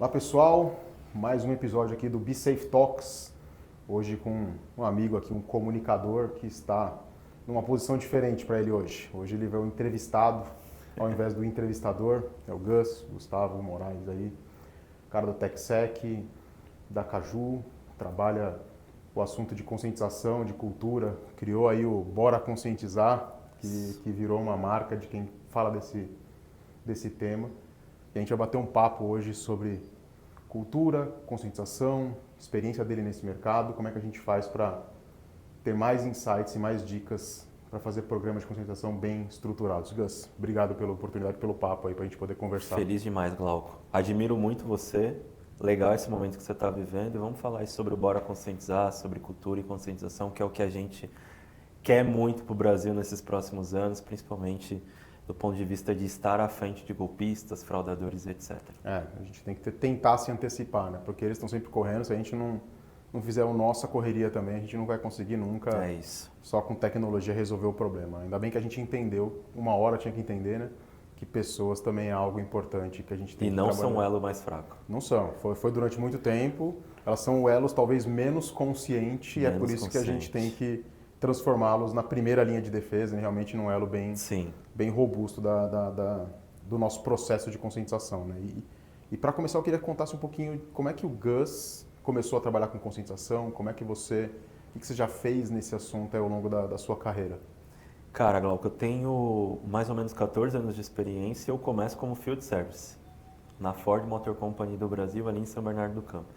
Olá pessoal, mais um episódio aqui do Be Safe Talks, hoje com um amigo aqui, um comunicador que está numa posição diferente para ele hoje. Hoje ele é o entrevistado ao invés do entrevistador, é o Gustavo Moraes aí, cara do TechSec, da Caju, trabalha o assunto de conscientização, de cultura, criou aí o Bora Conscientizar, que virou uma marca de quem fala desse tema. E a gente vai bater um papo hoje sobre cultura, conscientização, experiência dele nesse mercado, como é que a gente faz para ter mais insights e mais dicas para fazer programas de conscientização bem estruturados. Gus, obrigado pela oportunidade, pelo papo aí para a gente poder conversar. Feliz demais, Glauco. Admiro muito você, legal esse momento que você está vivendo e vamos falar aí sobre o Bora Conscientizar, sobre cultura e conscientização, que é o que a gente quer muito para o Brasil nesses próximos anos, principalmente do ponto de vista de estar à frente de golpistas, fraudadores, etc. A gente tem que tentar se antecipar, né? Porque eles estão sempre correndo, se a gente não fizer a nossa correria também, a gente não vai conseguir nunca só com tecnologia resolver o problema. Ainda bem que a gente entendeu, uma hora tinha que entender, né? Que pessoas também é algo importante que a gente tem que trabalhar. E não são o elo mais fraco. Não são. Foi durante muito tempo. Elas são o elos talvez menos consciente e é por isso que a gente tem que transformá-los na primeira linha de defesa, né? Realmente num elo bem robusto do nosso processo de conscientização, né? E para começar, eu queria que contasse um pouquinho como é que o Gus começou a trabalhar com conscientização, o que você já fez nesse assunto ao longo da sua carreira? Cara, Glauco, eu tenho mais ou menos 14 anos de experiência e eu começo como Field Service na Ford Motor Company do Brasil, ali em São Bernardo do Campo.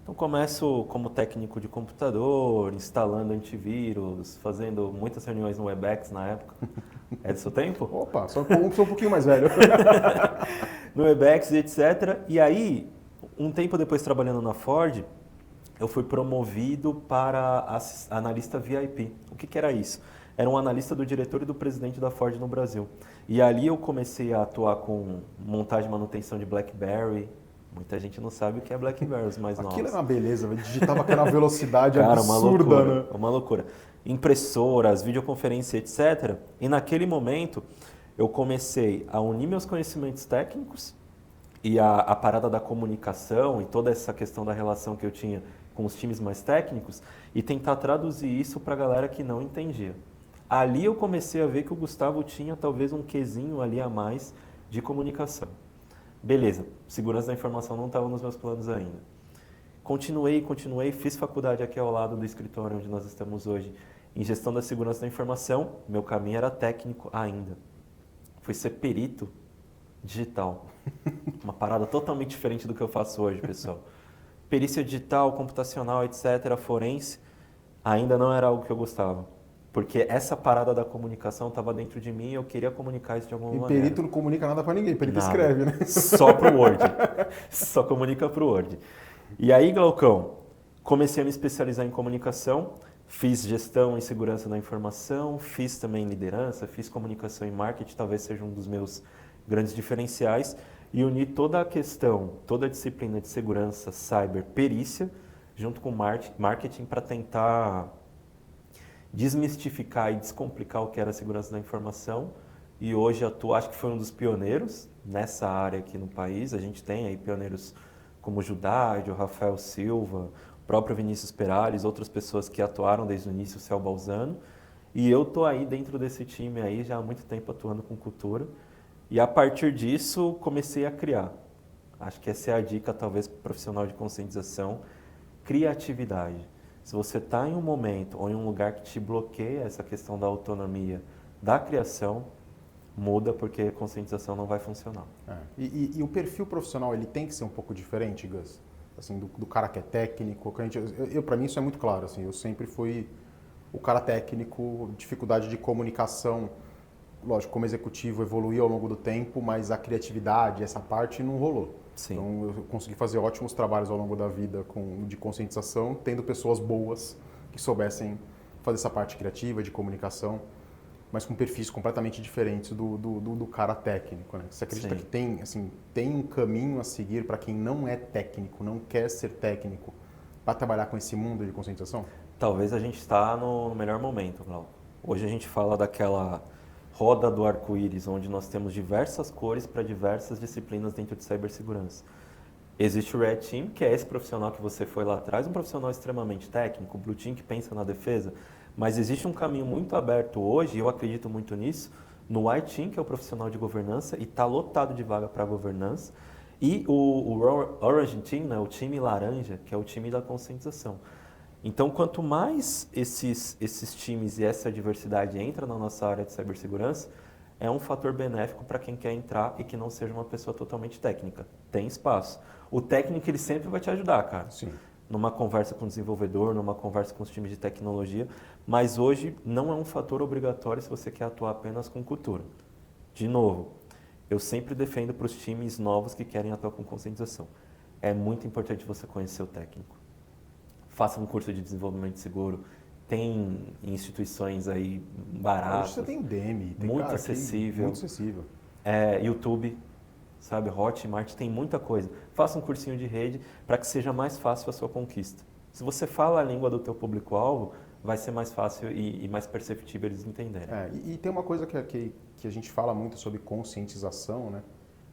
Então começo como técnico de computador, instalando antivírus, fazendo muitas reuniões no Webex na época. É do seu tempo? Opa, sou um pouquinho mais velho. No Webex, etc. E aí, um tempo depois trabalhando na Ford, eu fui promovido para analista VIP. O que era isso? Era um analista do diretor e do presidente da Ford no Brasil. E ali eu comecei a atuar com montagem e manutenção de BlackBerry. Muita gente não sabe o que é BlackBerry, os mais novos. Aquilo é uma beleza, digitava aquela velocidade Cara, absurda, uma loucura, né? uma loucura. Impressoras, videoconferência, etc. E naquele momento eu comecei a unir meus conhecimentos técnicos e a parada da comunicação e toda essa questão da relação que eu tinha com os times mais técnicos e tentar traduzir isso para a galera que não entendia. Ali eu comecei a ver que o Gustavo tinha talvez um quesinho ali a mais de comunicação. Beleza, segurança da informação não estava nos meus planos ainda. Continuei, fiz faculdade aqui ao lado do escritório onde nós estamos hoje, em gestão da segurança da informação. Meu caminho era técnico ainda. Fui ser perito digital. Uma parada totalmente diferente do que eu faço hoje, pessoal. Perícia digital, computacional, etc., forense, ainda não era algo que eu gostava. Porque essa parada da comunicação estava dentro de mim e eu queria comunicar isso de alguma maneira. E perito não comunica nada para ninguém, perito Nada. escreve, né? Só pro Word. Só comunica pro Word. E aí, Glaucão, comecei a me especializar em comunicação, fiz gestão e segurança da informação, fiz também liderança, fiz comunicação e marketing, talvez seja um dos meus grandes diferenciais, e uni toda a questão, toda a disciplina de segurança, cyber, perícia, junto com marketing para tentar desmistificar e descomplicar o que era a segurança da informação. E hoje atuo, acho que foi um dos pioneiros nessa área aqui no país. A gente tem aí pioneiros como o Judaid, o Rafael Silva, o próprio Vinícius Perales, outras pessoas que atuaram desde o início, o Céu Balzano. E eu tô aí dentro desse time aí já há muito tempo atuando com cultura. E a partir disso comecei a criar. Acho que essa é a dica, talvez, profissional de conscientização. Criatividade. Se você está em um momento ou em um lugar que te bloqueia essa questão da autonomia, da criação, muda porque a conscientização não vai funcionar. E o perfil profissional, ele tem que ser um pouco diferente, Gus? Assim, do cara que é técnico. Para mim isso é muito claro. Assim, eu sempre fui o cara técnico, dificuldade de comunicação. Lógico, como executivo evoluiu ao longo do tempo, mas a criatividade, essa parte não rolou. Sim. Então eu consegui fazer ótimos trabalhos ao longo da vida de conscientização, tendo pessoas boas que soubessem fazer essa parte criativa, de comunicação, mas com perfis completamente diferentes do cara técnico, né? Você acredita que tem um caminho a seguir para quem não é técnico, não quer ser técnico, para trabalhar com esse mundo de conscientização? Talvez a gente está no melhor momento, Glauco. Hoje a gente fala daquela roda do arco-íris, onde nós temos diversas cores para diversas disciplinas dentro de cibersegurança. Existe o Red Team, que é esse profissional que você foi lá atrás, um profissional extremamente técnico, o Blue Team que pensa na defesa, mas existe um caminho muito aberto hoje, e eu acredito muito nisso, no White Team, que é o profissional de governança, e está lotado de vaga para governança, e o Orange Team, né, o time laranja, que é o time da conscientização. Então, quanto mais esses times e essa diversidade entra na nossa área de cibersegurança, é um fator benéfico para quem quer entrar e que não seja uma pessoa totalmente técnica. Tem espaço. O técnico, ele sempre vai te ajudar, cara. Sim. Numa conversa com o desenvolvedor, numa conversa com os times de tecnologia, mas hoje não é um fator obrigatório se você quer atuar apenas com cultura. De novo, eu sempre defendo para os times novos que querem atuar com conscientização. É muito importante você conhecer o técnico. Faça um curso de desenvolvimento seguro. Tem instituições aí baratas. Hoje você tem Udemy, tem muito acessível. Muito acessível. YouTube, sabe? Hotmart, tem muita coisa. Faça um cursinho de rede para que seja mais fácil a sua conquista. Se você fala a língua do teu público-alvo, vai ser mais fácil e mais perceptível eles entenderem. E tem uma coisa que a gente fala muito sobre conscientização, né?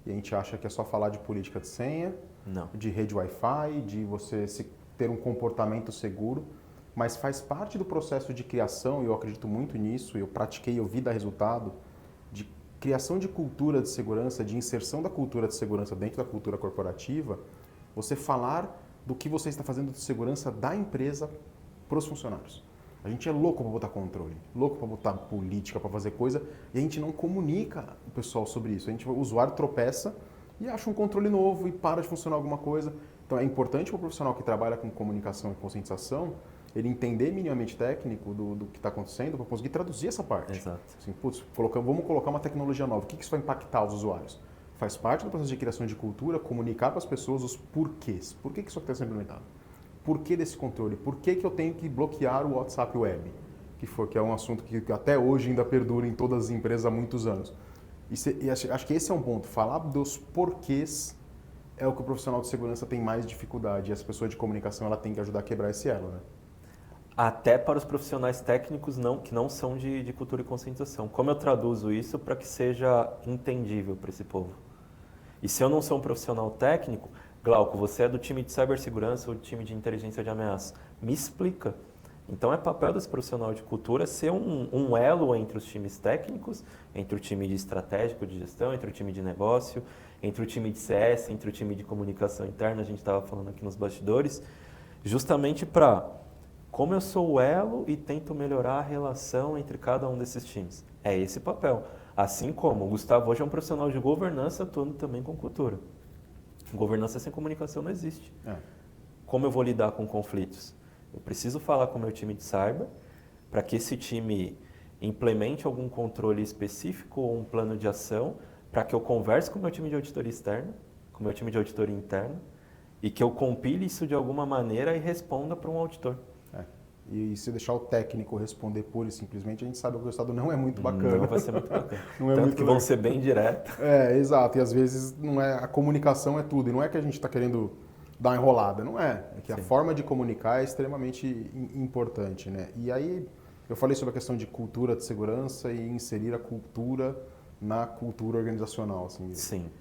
E a gente acha que é só falar de política de senha, Não. de rede Wi-Fi, de você ter um comportamento seguro, mas faz parte do processo de criação, e eu acredito muito nisso, eu pratiquei, eu vi dar resultado, de criação de cultura de segurança, de inserção da cultura de segurança dentro da cultura corporativa, você falar do que você está fazendo de segurança da empresa para os funcionários. A gente é louco para botar controle, louco para botar política, para fazer coisa, e a gente não comunica o pessoal sobre isso. O usuário tropeça e acha um controle novo e para de funcionar alguma coisa. Então é importante para o profissional que trabalha com comunicação e conscientização, ele entender minimamente técnico do que está acontecendo para conseguir traduzir essa parte. Exato. Assim, vamos colocar uma tecnologia nova, o que isso vai impactar os usuários? Faz parte do processo de criação de cultura, comunicar para as pessoas os porquês. Por que isso está sendo implementado? Por que desse controle? Por que eu tenho que bloquear o WhatsApp Web? Que é um assunto que até hoje ainda perdura em todas as empresas há muitos anos. E acho que esse é um ponto. Falar dos porquês é o que o profissional de segurança tem mais dificuldade. E essa pessoa de comunicação ela tem que ajudar a quebrar esse elo, né? Até para os profissionais técnicos que não são de cultura e conscientização. Como eu traduzo isso para que seja entendível para esse povo? E se eu não sou um profissional técnico, Glauco, você é do time de cibersegurança ou do time de inteligência de ameaça? Me explica. Então é papel desse profissional de cultura ser um elo entre os times técnicos, entre o time de estratégico de gestão, entre o time de negócio, entre o time de CS, entre o time de comunicação interna, a gente estava falando aqui nos bastidores, justamente para como eu sou o elo e tento melhorar a relação entre cada um desses times. É esse papel. Assim como o Gustavo hoje é um profissional de governança atuando também com cultura. Governança sem comunicação não existe. Como eu vou lidar com conflitos? Eu preciso falar com o meu time de cyber para que esse time implemente algum controle específico ou um plano de ação para que eu converse com o meu time de auditoria externa, com o meu time de auditoria interna e que eu compile isso de alguma maneira e responda para um auditor. E se deixar o técnico responder pura e simplesmente, a gente sabe que o resultado não é muito bacana. Não vai ser muito bacana. Não é Tanto muito que vão ser bem diretos. Exato. E às vezes não é, a comunicação é tudo. E não é que a gente está querendo dar uma enrolada, não é. É que a forma de comunicar é extremamente importante, né? E aí eu falei sobre a questão de cultura de segurança e inserir a cultura na cultura organizacional. Assim. Sim.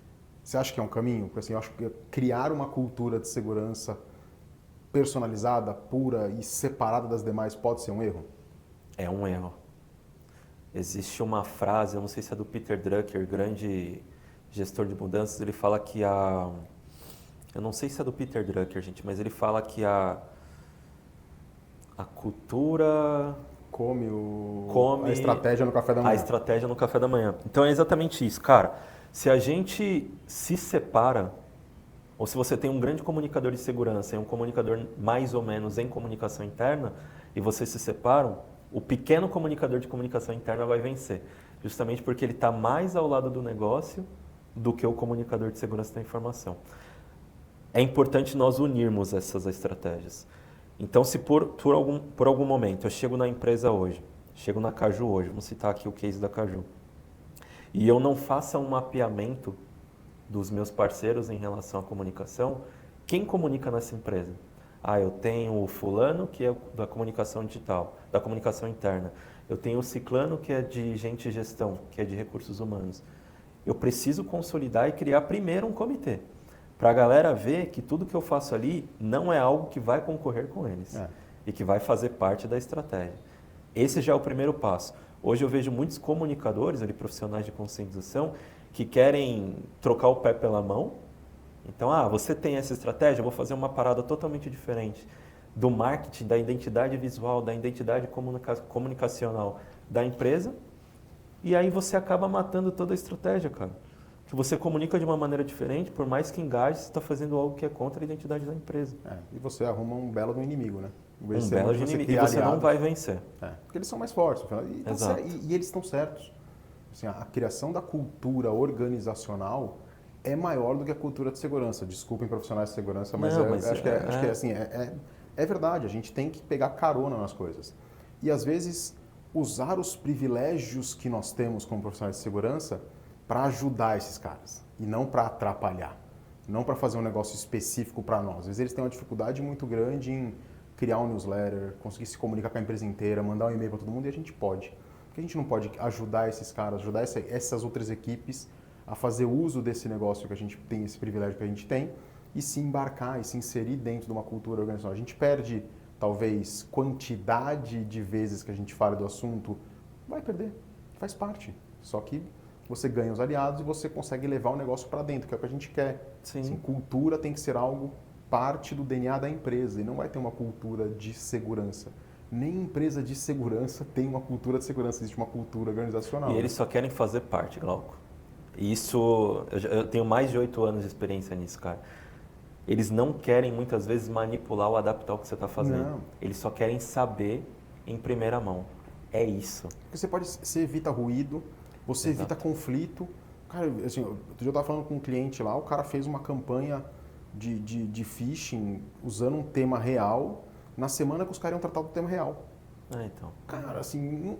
Você acha que é um caminho? Porque assim, eu acho que criar uma cultura de segurança personalizada, pura e separada das demais pode ser um erro? É um erro. Existe uma frase, eu não sei se é do Peter Drucker, grande gestor de mudanças, ele fala que eu não sei se é do Peter Drucker, gente, mas ele fala que a cultura a estratégia no café da manhã. A estratégia no café da manhã. Então é exatamente isso, cara. Se a gente se separa, ou se você tem um grande comunicador de segurança e um comunicador mais ou menos em comunicação interna, e vocês se separam, o pequeno comunicador de comunicação interna vai vencer. Justamente porque ele está mais ao lado do negócio do que o comunicador de segurança da informação. É importante nós unirmos essas estratégias. Então, se por algum momento eu chego na empresa hoje, chego na Caju hoje, vamos citar aqui o case da Caju, e eu não faça um mapeamento dos meus parceiros em relação à comunicação, quem comunica nessa empresa? Eu tenho o fulano, que é da comunicação digital, da comunicação interna. Eu tenho o ciclano, que é de gente e gestão, que é de recursos humanos. Eu preciso consolidar e criar primeiro um comitê, Para a galera ver que tudo que eu faço ali não é algo que vai concorrer com eles e que vai fazer parte da estratégia. Esse já é o primeiro passo. Hoje eu vejo muitos comunicadores, ali, profissionais de conscientização, que querem trocar o pé pela mão. Então, você tem essa estratégia, eu vou fazer uma parada totalmente diferente do marketing, da identidade visual, da identidade comunicacional da empresa, e aí você acaba matando toda a estratégia, cara. Que você comunica de uma maneira diferente, por mais que engaje, você está fazendo algo que é contra a identidade da empresa. E você arruma um belo do inimigo, né? Um belo de inimigo. E você não vai vencer. Porque eles são mais fortes. E eles estão certos. Assim, a criação da cultura organizacional é maior do que a cultura de segurança. Desculpem profissionais de segurança, mas acho que é verdade. A gente tem que pegar carona nas coisas. E às vezes usar os privilégios que nós temos como profissionais de segurança para ajudar esses caras e não para atrapalhar, não para fazer um negócio específico para nós. Às vezes eles têm uma dificuldade muito grande em criar um newsletter, conseguir se comunicar com a empresa inteira, mandar um e-mail para todo mundo, e a gente pode. Por que a gente não pode ajudar esses caras, ajudar essas outras equipes a fazer uso desse negócio que a gente tem, esse privilégio que a gente tem, e se embarcar e se inserir dentro de uma cultura organizacional? A gente perde, talvez, quantidade de vezes que a gente fala do assunto, vai perder, faz parte. Só que você ganha os aliados e você consegue levar o negócio para dentro, que é o que a gente quer. Sim. Assim, cultura tem que ser algo parte do DNA da empresa e não vai ter uma cultura de segurança. Nem empresa de segurança tem uma cultura de segurança, existe uma cultura organizacional. E eles só querem fazer parte, Glauco. Isso, eu tenho mais de 8 anos de experiência nisso, cara. Eles não querem muitas vezes manipular ou adaptar o que você está fazendo. Não. Eles só querem saber em primeira mão. É isso. Porque você evita ruído, você evita conflito. Cara, assim, outro dia eu estava falando com um cliente lá, o cara fez uma campanha de phishing usando um tema real, na semana que os caras iam tratar do tema real. Então. Cara, assim,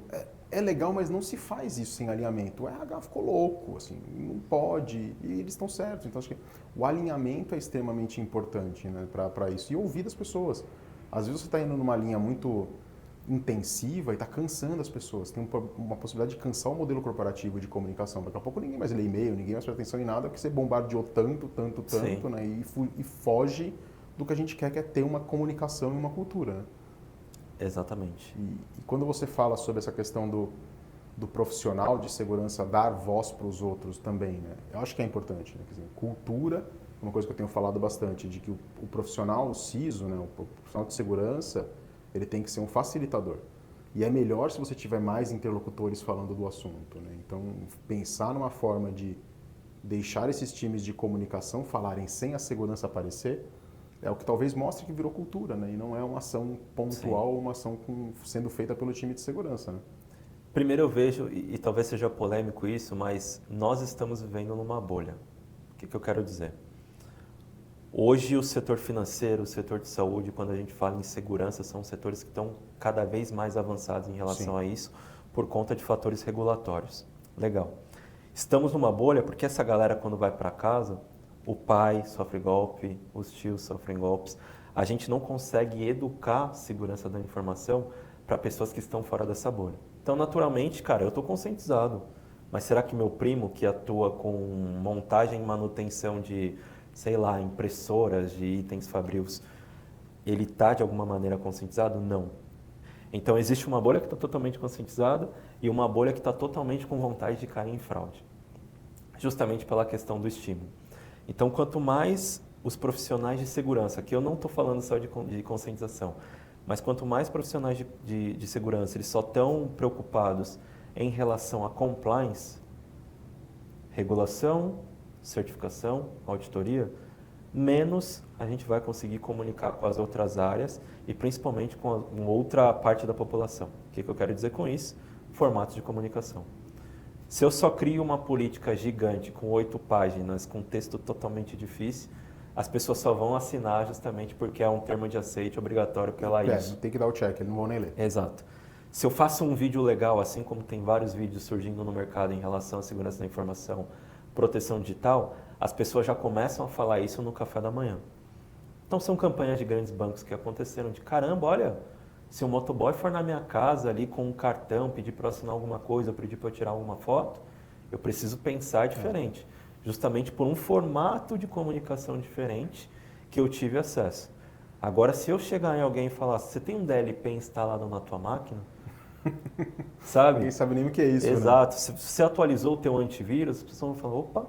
é legal, mas não se faz isso sem alinhamento. O RH ficou louco, assim, não pode, e eles estão certos. Então, acho que o alinhamento é extremamente importante, né, para isso. E ouvir das pessoas. Às vezes você está indo numa linha muito intensiva e está cansando as pessoas. Tem uma possibilidade de cansar o modelo corporativo de comunicação. Daqui a pouco ninguém mais lê e-mail, ninguém mais presta atenção em nada, porque você bombardeou tanto, né, e foge do que a gente quer, que é ter uma comunicação e uma cultura, né? Exatamente. E quando você fala sobre essa questão do profissional de segurança dar voz para os outros também, né? Eu acho que é importante, né? Quer dizer, cultura, uma coisa que eu tenho falado bastante, de que o profissional, o CISO, né? O profissional de segurança, ele tem que ser um facilitador. E é melhor se você tiver mais interlocutores falando do assunto, né? Então, pensar numa forma de deixar esses times de comunicação falarem sem a segurança aparecer, é o que talvez mostre que virou cultura, né? E não é uma ação pontual, uma ação sendo feita pelo time de segurança, né? Primeiro eu vejo, e talvez seja polêmico isso, mas nós estamos vivendo numa bolha. O que eu quero dizer? Hoje o setor financeiro, o setor de saúde, quando a gente fala em segurança, são setores que estão cada vez mais avançados em relação a isso, por conta de fatores regulatórios. Legal. Estamos numa bolha porque essa galera, quando vai para casa, o pai sofre golpe, os tios sofrem golpes. A gente não consegue educar segurança da informação para pessoas que estão fora dessa bolha. Então, naturalmente, cara, eu estou conscientizado. Mas será que meu primo, que atua com montagem e manutenção de, sei lá, impressoras de itens fabrios, ele está de alguma maneira conscientizado? Não. Então, existe uma bolha que está totalmente conscientizada e uma bolha que está totalmente com vontade de cair em fraude. Justamente pela questão do estímulo. Então, quanto mais os profissionais de segurança, que eu não estou falando só de conscientização, mas quanto mais profissionais de segurança eles só estão preocupados em relação a compliance, regulação, certificação, auditoria, menos a gente vai conseguir comunicar com as outras áreas e principalmente com outra parte da população. O que eu quero dizer com isso? Formatos de comunicação. Se eu só crio uma política gigante com 8 páginas, com texto totalmente difícil, as pessoas só vão assinar justamente porque é um termo de aceite obrigatório pela ISO. Tem que dar o check, eles não vão nem ler. Exato. Se eu faço um vídeo legal, assim como tem vários vídeos surgindo no mercado em relação à segurança da informação, proteção digital, as pessoas já começam a falar isso no café da manhã. Então são campanhas de grandes bancos que aconteceram de caramba, olha, se o motoboy for na minha casa ali com um cartão, pedir para assinar alguma coisa, pedir para eu tirar alguma foto, eu preciso pensar diferente. justamente por um formato de comunicação diferente que eu tive acesso. Agora, se eu chegar em alguém e falar, você tem um DLP instalado na tua máquina? Sabe? Ninguém sabe nem o que é isso, Exato. né? Se você atualizou o teu antivírus, as pessoas vão falar, opa,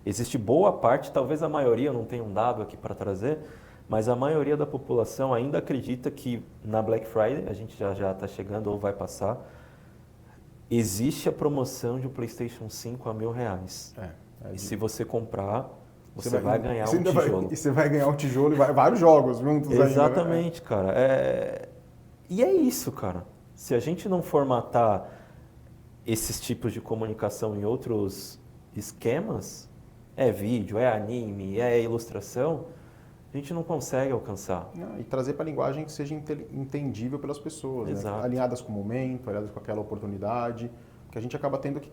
existe boa parte, talvez a maioria, eu não tenho um dado aqui para trazer, mas a maioria da população ainda acredita que na Black Friday, a gente já está chegando ou vai passar, existe a promoção de um PlayStation 5 a R$1.000. E se você comprar, você vai ganhar um tijolo. E você vai ganhar um tijolo e vários jogos juntos Exatamente, ainda, né? cara. E é isso, cara. Se a gente não formatar esses tipos de comunicação em outros esquemas, é vídeo, é anime, é ilustração, a gente não consegue alcançar. E trazer para a linguagem que seja entendível pelas pessoas, né? Alinhadas com o momento, alinhadas com aquela oportunidade, que a gente acaba tendo que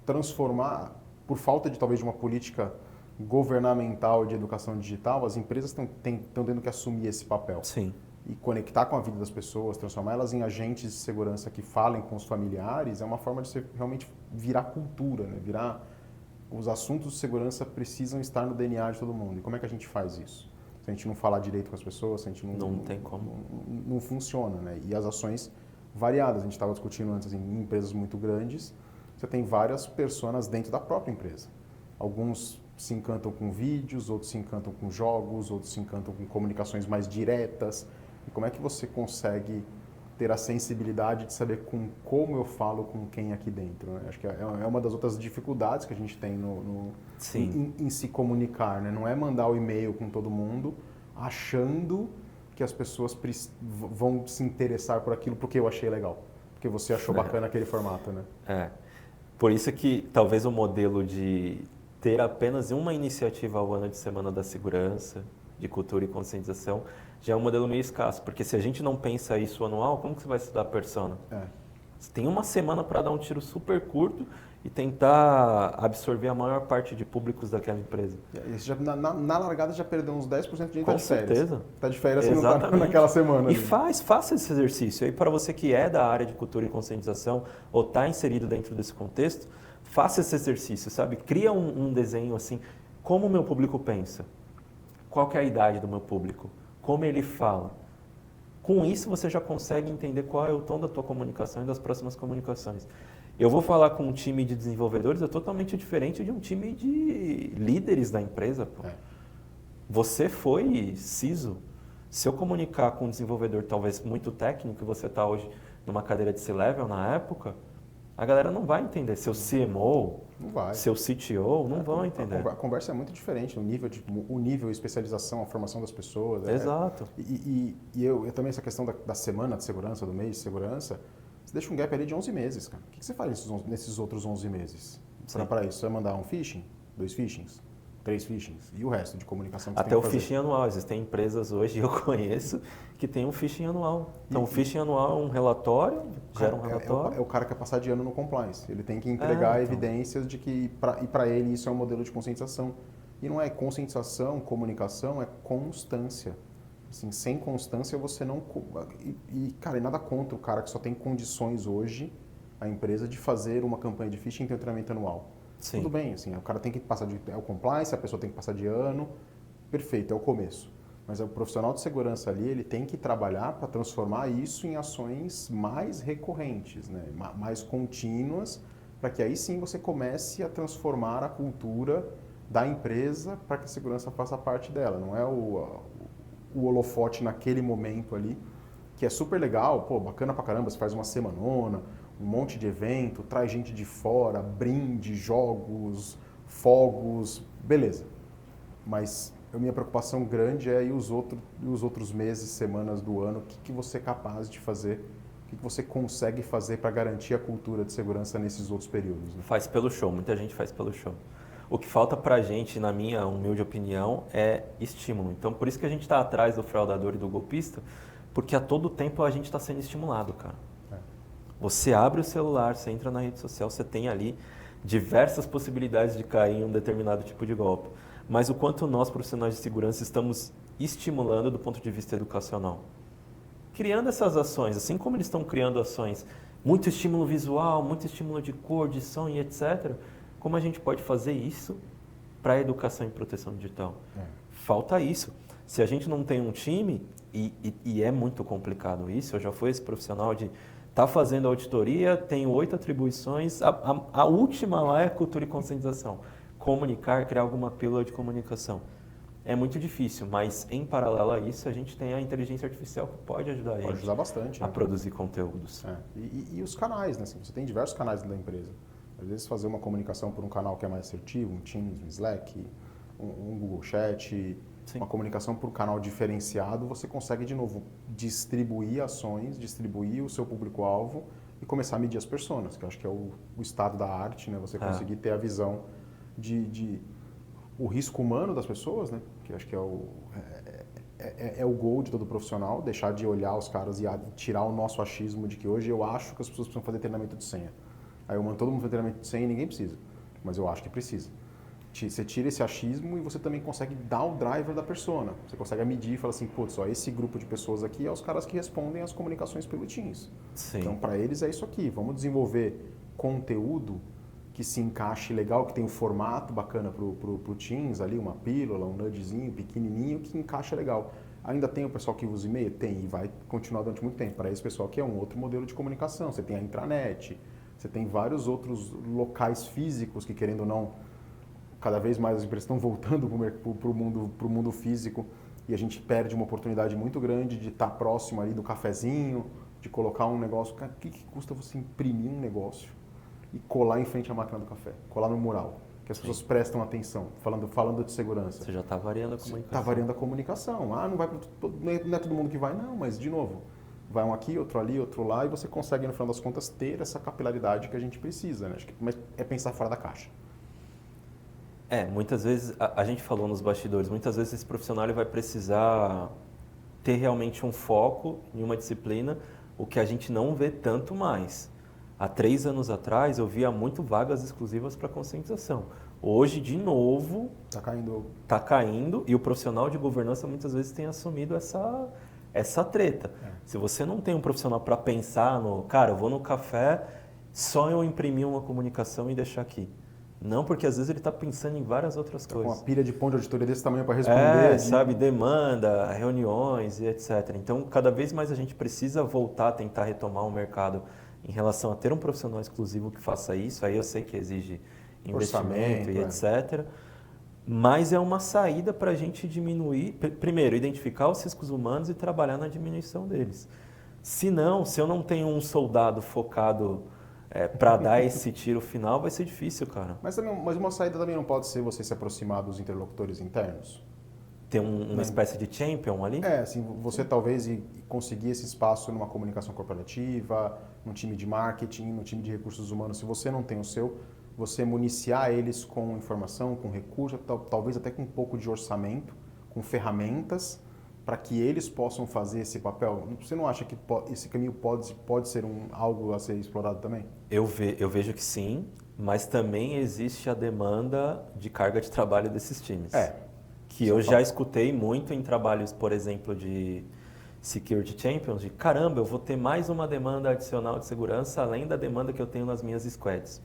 transformar, por falta de talvez de uma política governamental de educação digital, as empresas estão tendo que assumir esse papel. Sim. E conectar com a vida das pessoas, transformar elas em agentes de segurança que falem com os familiares, é uma forma de você realmente virar cultura, né? Os assuntos de segurança precisam estar no DNA de todo mundo. E como é que a gente faz isso? Se a gente não falar direito com as pessoas, se a gente não tem como. Não funciona, né? E as ações variadas. A gente estava discutindo antes, assim, em empresas muito grandes, você tem várias personas dentro da própria empresa. Alguns se encantam com vídeos, outros se encantam com jogos, outros se encantam com comunicações mais diretas. E como é que você consegue ter a sensibilidade de saber como eu falo com quem aqui dentro, né? Acho que é uma das outras dificuldades que a gente tem em se comunicar, né? Não é mandar o e-mail com todo mundo achando que as pessoas vão se interessar por aquilo porque eu achei legal, porque você achou bacana aquele formato, né? Por isso que talvez o modelo de ter apenas uma iniciativa ao ano de Semana da Segurança, de cultura e conscientização, já é um modelo meio escasso, porque se a gente não pensa isso anual, como que você vai estudar a persona? Você tem uma semana para dar um tiro super curto e tentar absorver a maior parte de públicos daquela empresa. Na largada já perdeu uns 10% de gente. Com certeza. Está de férias e não está naquela semana. E faça esse exercício. E para você que é da área de cultura e conscientização ou está inserido dentro desse contexto, faça esse exercício, sabe? Cria um desenho assim, como o meu público pensa, qual que é a idade do meu público, como ele fala. Com isso você já consegue entender qual é o tom da tua comunicação e das próximas comunicações. Eu vou falar com um time de desenvolvedores, é totalmente diferente de um time de líderes da empresa. Pô. Você foi CISO. Se eu comunicar com um desenvolvedor talvez muito técnico, e você está hoje numa cadeira de C-Level na época, a galera não vai entender. Seu CMO, seu CTO, não vão entender. A conversa é muito diferente, o nível de especialização, a formação das pessoas. Exato. E eu também, essa questão da semana de segurança, do mês de segurança, você deixa um gap ali de 11 meses, cara. O que você faz nesses outros 11 meses? Para isso, você vai mandar um phishing, 2 phishings, 3 phishings e o resto de comunicação que você Até tem o que fazer. phishing anual. Existem empresas hoje, eu conheço, que tem um phishing anual. Então, o phishing anual é um relatório, gera um relatório. É o cara que quer passar de ano no compliance. Ele tem que entregar evidências de que, e para ele, isso é um modelo de conscientização. E não é conscientização, comunicação, é constância. Assim, sem constância, você não... cara, nada contra o cara que só tem condições hoje, a empresa, de fazer uma campanha de phishing e ter um treinamento anual. Sim. Tudo bem, assim, o cara tem que passar é o compliance, a pessoa tem que passar de ano, perfeito, é o começo. Mas o profissional de segurança ali, ele tem que trabalhar para transformar isso em ações mais recorrentes, né? Mais contínuas, para que aí sim você comece a transformar a cultura da empresa para que a segurança faça parte dela. Não é o holofote naquele momento ali, que é super legal, pô, bacana pra caramba, você faz uma semanona, um monte de evento, traz gente de fora, brinde, jogos, fogos, beleza. Mas a minha preocupação grande é os outros meses, semanas do ano, o que você é capaz de fazer, o que você consegue fazer para garantir a cultura de segurança nesses outros períodos. Né? Faz pelo show, muita gente faz pelo show. O que falta pra gente, na minha humilde opinião, é estímulo. Então, por isso que a gente está atrás do fraudador e do golpista, porque a todo tempo a gente está sendo estimulado, cara. Você abre o celular, você entra na rede social, você tem ali diversas possibilidades de cair em um determinado tipo de golpe. Mas o quanto nós, profissionais de segurança, estamos estimulando do ponto de vista educacional. Criando essas ações, assim como eles estão criando ações, muito estímulo visual, muito estímulo de cor, de som e etc., como a gente pode fazer isso para a educação e proteção digital? Falta isso. Se a gente não tem um time, e é muito complicado isso, eu já fui esse profissional de estar fazendo auditoria, tenho 8 atribuições, a última lá é cultura e conscientização. Comunicar, criar alguma pílula de comunicação. É muito difícil, mas em paralelo a isso, a gente tem a inteligência artificial que pode ajudar a gente Pode ajudar bastante, a né? produzir conteúdos. E os canais, né? Assim, você tem diversos canais dentro da empresa. Às vezes fazer uma comunicação por um canal que é mais assertivo, um Teams, um Slack, um Google Chat, Sim. uma comunicação por um canal diferenciado, você consegue, de novo, distribuir ações, distribuir o seu público-alvo e começar a medir as personas, que eu acho que é o estado da arte, né? Você conseguir ter a visão de o risco humano das pessoas, né? Que eu acho que é o goal de todo profissional, deixar de olhar os caras e tirar o nosso achismo de que hoje eu acho que as pessoas precisam fazer treinamento de senha. Aí eu mando todo mundo fazer treinamento de senha e ninguém precisa, mas eu acho que precisa. Você tira esse achismo e você também consegue dar o driver da persona. Você consegue medir e falar assim, putz, ó, esse grupo de pessoas aqui é os caras que respondem às comunicações pelo Teams. Sim. Então, para eles é isso aqui. Vamos desenvolver conteúdo que se encaixe legal, que tem um formato bacana pro Teams ali, uma pílula, um nudgezinho pequenininho que encaixa legal. Ainda tem o pessoal que usa e-mail? Tem, e vai continuar durante muito tempo. Para esse pessoal aqui é um outro modelo de comunicação. Você tem a intranet, você tem vários outros locais físicos que, querendo ou não, cada vez mais as empresas estão voltando para o mundo físico e a gente perde uma oportunidade muito grande de estar próximo ali do cafezinho, de colocar um negócio. Cara, o que custa você imprimir um negócio e colar em frente à máquina do café, colar no mural, que as pessoas prestam atenção, falando de segurança. Você já está variando a comunicação. Está variando a comunicação. Não vai não é todo mundo que vai, não, mas de novo, vai um aqui, outro ali, outro lá, e você consegue, no final das contas, ter essa capilaridade que a gente precisa, né? Acho que, mas é pensar fora da caixa. Muitas vezes, a gente falou nos bastidores, muitas vezes esse profissional ele vai precisar ter realmente um foco em uma disciplina, o que a gente não vê tanto mais. Há 3 anos atrás, eu via muito vagas exclusivas para conscientização. Hoje, de novo, está caindo e o profissional de governança muitas vezes tem assumido essa treta. Se você não tem um profissional para pensar no, cara, eu vou no café, só eu imprimir uma comunicação e deixar aqui. Não, porque às vezes ele está pensando em várias outras coisas. Com uma pilha de pão de auditoria desse tamanho para responder. Sabe, demanda, reuniões e etc. Então, cada vez mais a gente precisa voltar a tentar retomar o mercado em relação a ter um profissional exclusivo que faça isso. Aí eu sei que exige investimento e etc. Mas é uma saída para a gente diminuir, primeiro, identificar os riscos humanos e trabalhar na diminuição deles. Se eu não tenho um soldado focado para dar esse tiro final, vai ser difícil, cara. Mas uma saída também não pode ser você se aproximar dos interlocutores internos? Ter uma espécie de champion ali? Assim, você talvez conseguir esse espaço numa comunicação corporativa, num time de marketing, num time de recursos humanos. Se você não tem o seu, você municiar eles com informação, com recursos, talvez até com um pouco de orçamento, com ferramentas, para que eles possam fazer esse papel. Você não acha que esse caminho pode ser algo a ser explorado também? Eu vejo que sim, mas também existe a demanda de carga de trabalho desses times. Que eu já escutei muito em trabalhos, por exemplo, de Security Champions, de caramba, eu vou ter mais uma demanda adicional de segurança além da demanda que eu tenho nas minhas squads.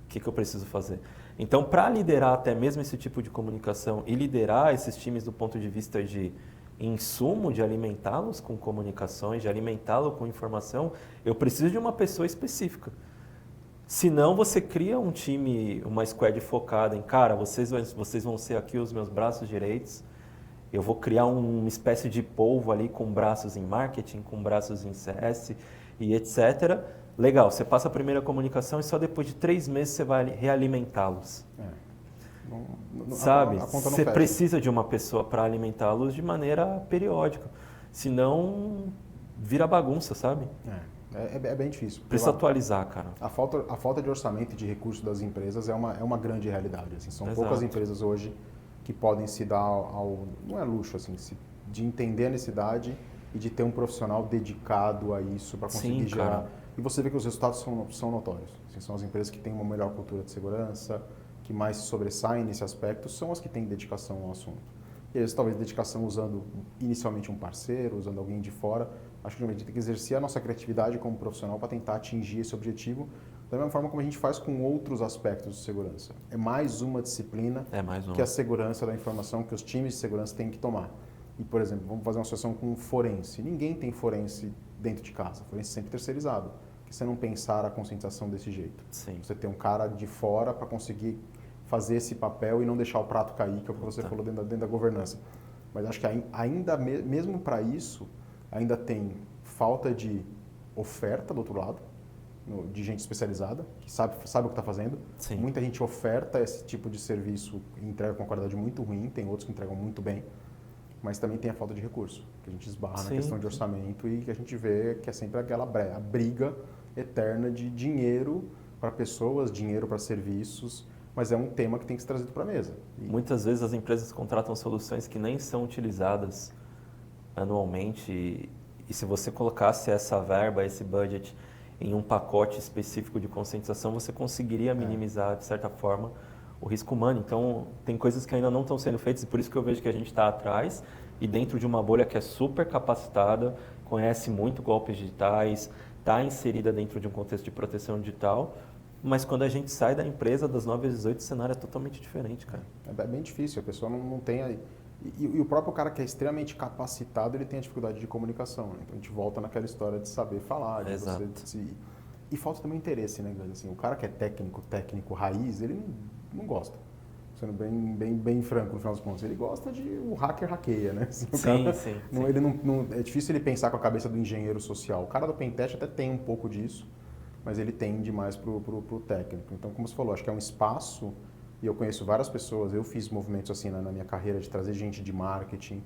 O que eu preciso fazer? Então, para liderar até mesmo esse tipo de comunicação e liderar esses times do ponto de vista de insumo, de alimentá-los com comunicações, de alimentá-los com informação, eu preciso de uma pessoa específica. Senão, você cria um time, uma squad focada em, cara, vocês vão ser aqui os meus braços direitos, eu vou criar uma espécie de polvo ali com braços em marketing, com braços em CS e etc. Legal, você passa a primeira comunicação e só depois de 3 meses você vai realimentá-los. Sabe? Você precisa de uma pessoa para alimentá-los de maneira periódica. Senão, vira bagunça, sabe? É bem difícil. Precisa atualizar, cara. A falta de orçamento e de recursos das empresas é uma grande realidade. Assim, são poucas empresas hoje que podem se dar não é luxo, assim, de entender a necessidade e de ter um profissional dedicado a isso para conseguir gerar. Cara. E você vê que os resultados são notórios. Assim, são as empresas que têm uma melhor cultura de segurança, que mais se sobressaem nesse aspecto, são as que têm dedicação ao assunto. E eles talvez dedicação usando inicialmente um parceiro, usando alguém de fora. Acho que a gente tem que exercer a nossa criatividade como profissional para tentar atingir esse objetivo, Da mesma forma como a gente faz com outros aspectos de segurança. É mais uma disciplina que a segurança da informação, que os times de segurança têm que tomar. E, por exemplo, vamos fazer uma associação com forense. Ninguém tem forense dentro de casa. Forense é sempre terceirizado. Porque você não pensar a conscientização desse jeito. Sim. Você tem um cara de fora para conseguir fazer esse papel e não deixar o prato cair, que é o que você falou dentro da governança. Mas acho que ainda, mesmo para isso, ainda tem falta de oferta do outro lado, de gente especializada, que sabe o que está fazendo. Sim. Muita gente oferta esse tipo de serviço e entrega com uma qualidade muito ruim, tem outros que entregam muito bem, mas também tem a falta de recurso, que a gente esbarra na questão de orçamento e que a gente vê que é sempre aquela a briga eterna de dinheiro para pessoas, dinheiro para serviços, mas é um tema que tem que ser trazido para a mesa. Muitas vezes as empresas contratam soluções que nem são utilizadas anualmente e se você colocasse essa verba, esse budget em um pacote específico de conscientização, você conseguiria minimizar, de certa forma, o risco humano. Então, tem coisas que ainda não estão sendo feitas e por isso que eu vejo que a gente está atrás e dentro de uma bolha que é super capacitada, conhece muito golpes digitais, está inserida dentro de um contexto de proteção digital, mas quando a gente sai da empresa, das 9 às 18, o cenário é totalmente diferente, cara. É bem difícil, a pessoa não tem... E o próprio cara que é extremamente capacitado, ele tem a dificuldade de comunicação, né? Então a gente volta naquela história de saber falar, de você... E falta também interesse, né, Gleison? Assim, o cara que é técnico raiz, ele não gosta. Sendo bem franco no final dos contos, ele gosta de o hacker hackeia, né? Assim, ele é difícil ele pensar com a cabeça do engenheiro social. O cara do pentest até tem um pouco disso, mas ele tende mais pro técnico. Então, como você falou, acho que é um espaço, e eu conheço várias pessoas, eu fiz movimentos assim na minha carreira de trazer gente de marketing,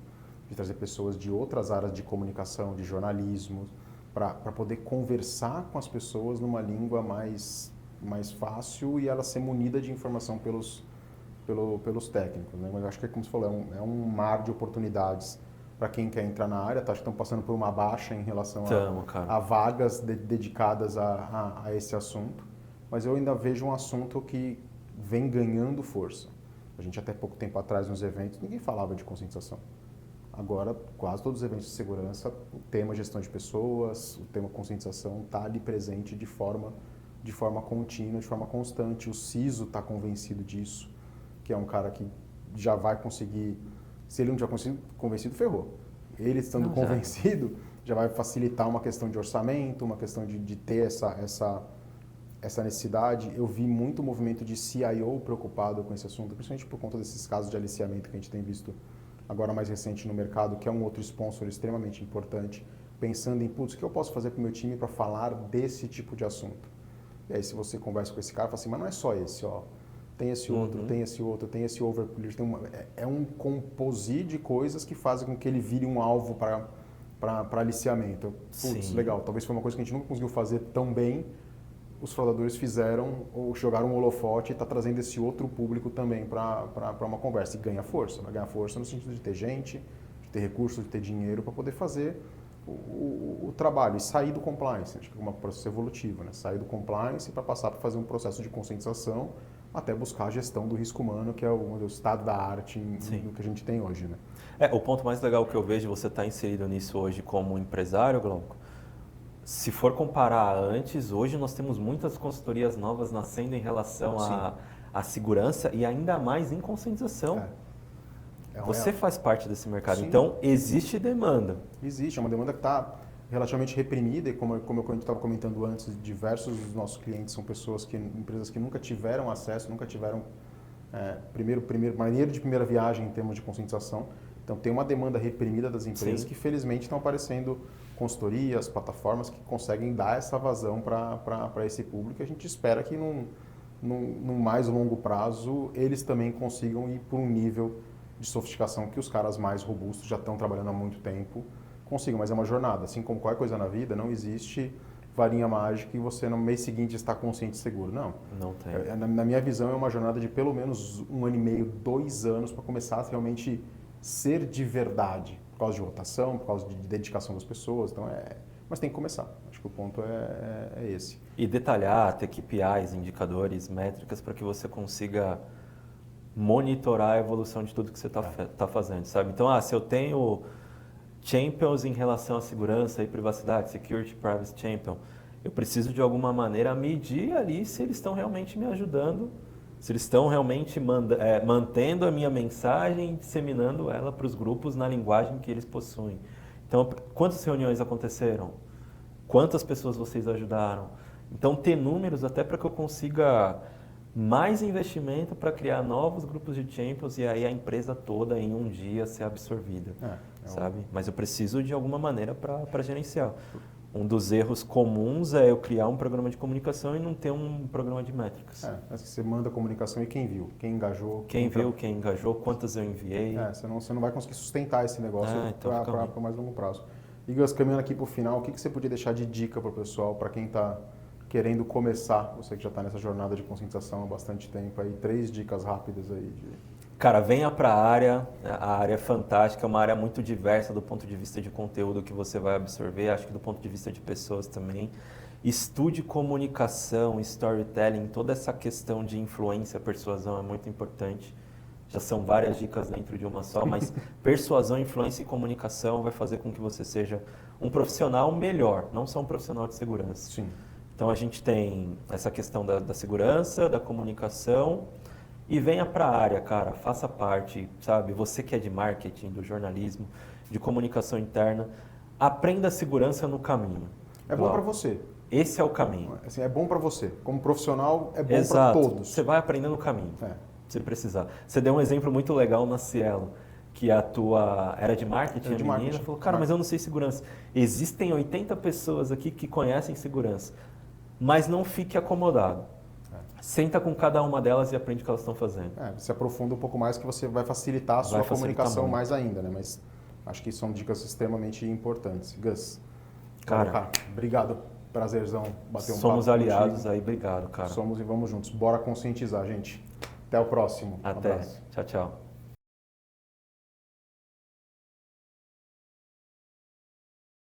de trazer pessoas de outras áreas de comunicação, de jornalismo, para poder conversar com as pessoas numa língua mais fácil e ela ser munida de informação pelos técnicos, né? Mas acho que, como você falou, é um mar de oportunidades para quem quer entrar na área. Acho que estão passando por uma baixa em relação a vagas dedicadas a esse assunto, mas eu ainda vejo um assunto que vem ganhando força. A gente até pouco tempo atrás nos eventos, ninguém falava de conscientização. Agora, quase todos os eventos de segurança, o tema gestão de pessoas, o tema conscientização está ali presente de forma contínua, de forma constante. O CISO está convencido disso, que é um cara que já vai conseguir, se ele não tiver convencido, ferrou. Ele estando convencido, já vai facilitar uma questão de orçamento, uma questão de ter essa necessidade. Eu vi muito movimento de CIO preocupado com esse assunto, principalmente por conta desses casos de aliciamento que a gente tem visto agora mais recente no mercado, que é um outro sponsor extremamente importante, pensando em, putz, o que eu posso fazer para o meu time para falar desse tipo de assunto? E aí, se você conversa com esse cara, fala assim, mas não é só esse, ó. Tem esse outro, tem esse outro, tem esse overpolice. É um composite de coisas que fazem com que ele vire um alvo para aliciamento. Putz, legal. Talvez foi uma coisa que a gente nunca conseguiu fazer tão bem. Os fraudadores fizeram ou jogaram um holofote e está trazendo esse outro público também para uma conversa. E ganha força. Vai ganhar força no sentido de ter gente, de ter recursos, de ter dinheiro para poder fazer o trabalho e sair do compliance. Acho que é um processo evolutivo, né? Sair do compliance para passar para fazer um processo de conscientização até buscar a gestão do risco humano, que é o estado da arte no que a gente tem hoje, né? O ponto mais legal que eu vejo de você estar inserido nisso hoje como empresário, Glauco, se for comparar antes, hoje nós temos muitas consultorias novas nascendo em relação à segurança e ainda mais em conscientização. Você faz parte desse mercado, então existe demanda. Existe, é uma demanda que está relativamente reprimida e como eu estava comentando antes, diversos dos nossos clientes são empresas que nunca tiveram acesso, nunca tiveram maneira de primeira viagem em termos de conscientização. Então tem uma demanda reprimida das empresas que felizmente estão aparecendo consultorias, plataformas que conseguem dar essa vazão para esse público. A gente espera que num mais longo prazo eles também consigam ir por um nível de sofisticação que os caras mais robustos já estão trabalhando há muito tempo consigam, mas é uma jornada. Assim como qualquer coisa na vida, não existe varinha mágica e você no mês seguinte está consciente e seguro. Não. Não tem. Na minha visão é uma jornada de pelo menos 1 ano e meio, 2 anos para começar a realmente ser de verdade, por causa de rotação, por causa de dedicação das pessoas. Então mas tem que começar. Acho que o ponto é esse. E detalhar, ter KPIs, indicadores, métricas para que você consiga monitorar a evolução de tudo que você está fazendo, sabe? Então, se eu tenho champions em relação à segurança e privacidade, Security Privacy Champion, eu preciso de alguma maneira medir ali se eles estão realmente me ajudando, se eles estão realmente mantendo a minha mensagem e disseminando ela para os grupos na linguagem que eles possuem. Então, quantas reuniões aconteceram? Quantas pessoas vocês ajudaram? Então, ter números até para que eu consiga mais investimento para criar novos grupos de Champions e aí a empresa toda em um dia ser absorvida, sabe? Mas eu preciso de alguma maneira para gerenciar. Um dos erros comuns é eu criar um programa de comunicação e não ter um programa de métricas. Você manda a comunicação e quem viu, quem engajou. Quem viu, quem engajou, quantas eu enviei. Você não vai conseguir sustentar esse negócio então para mais longo prazo. E Gus, caminhando aqui para o final, o que você podia deixar de dica para o pessoal, para quem está querendo começar, você que já está nessa jornada de conscientização há bastante tempo, aí 3 dicas rápidas aí. Cara, venha para a área é fantástica, é uma área muito diversa do ponto de vista de conteúdo que você vai absorver, acho que do ponto de vista de pessoas também. Estude comunicação, storytelling, toda essa questão de influência, persuasão é muito importante. Já são várias dicas dentro de uma só, mas persuasão, influência e comunicação vai fazer com que você seja um profissional melhor, não só um profissional de segurança. Sim. Então a gente tem essa questão da segurança, da comunicação e venha para a área, cara, faça parte, sabe? Você que é de marketing, do jornalismo, de comunicação interna, aprenda a segurança no caminho. É bom para você. Esse é o caminho. Assim, é bom para você. Como profissional, é bom para Exato. todos. Você vai aprendendo no caminho, se precisar. Você deu um exemplo muito legal na Cielo, que a tua era de marketing, a menina falou, cara, mas eu não sei segurança. Existem 80 pessoas aqui que conhecem segurança. Mas não fique acomodado. Senta com cada uma delas e aprende o que elas estão fazendo. Se aprofunda um pouco mais que você vai facilitar a sua comunicação mais ainda, né? Mas acho que são dicas extremamente importantes. Gus, cara, obrigado. Prazerzão bater um papo. Somos aliados aí, obrigado, cara. Somos e vamos juntos. Bora conscientizar, gente. Até o próximo. Até. Tchau, tchau.